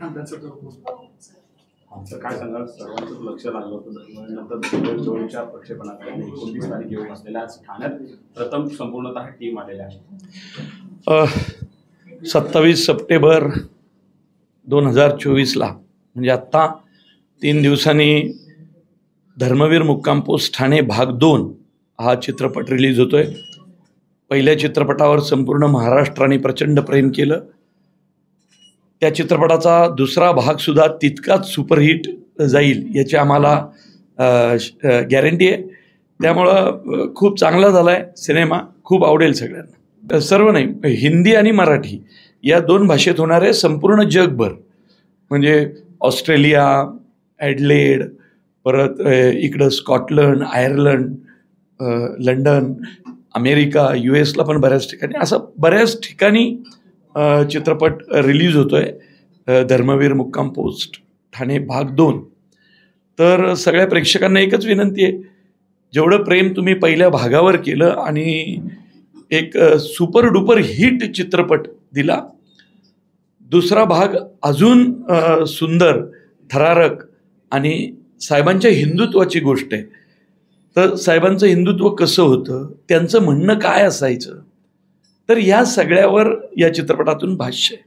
त्यांचं तर आमचं काय सांगाल, सर्वांचंच लक्ष लागलं होतं नंतर जोडीच्या प्रक्षेपणाकडे आणि 29 तारीख येऊन असलेल्या आज ठाण्यात प्रथम संपूर्णतः टीम आलेल्या आहे. 27 सप्टेंबर 2024ला म्हणजे आत्ता 3 दिवसांनी धर्मवीर मुक्काम पोस्ट ठाणे भाग 2 हा चित्रपट रिलीज होतोय. पहिल्या चित्रपटावर संपूर्ण महाराष्ट्राने प्रचंड प्रेम केलं. त्या चित्रपटाचा दुसरा भागसुद्धा तितकाच सुपरहिट जाईल याची आम्हाला गॅरंटी आहे. त्यामुळं खूप चांगला झाला आहे सिनेमा, खूप आवडेल सगळ्यांना. सर्व नाही, हिंदी आणि मराठी या 2 भाषेत होणारे संपूर्ण जगभर म्हणजे ऑस्ट्रेलिया, ॲडलेड, परत इकडं Scotland, Ireland, London, America, US ला पण बऱ्याच ठिकाणी, असं बऱ्याच ठिकाणी चित्रपट रिलीज होतो आहे धर्मवीर मुक्काम पोस्ट ठाणे भाग 2. तर सगळ्या प्रेक्षकांना एकच विनंती आहे, जेवढं प्रेम तुम्ही पहिल्या भागावर केलं आणि एक सुपर डुपर हिट चित्रपट दिला, दुसरा भाग अजून सुंदर, थरारक आणि साहेबांच्या हिंदुत्वाची गोष्ट आहे. तर साहेबांचं हिंदुत्व कसं होतं, त्यांचं म्हणणं काय असायचं, तर या सगळ्यावर या चित्रपटातून भाष्य आहे.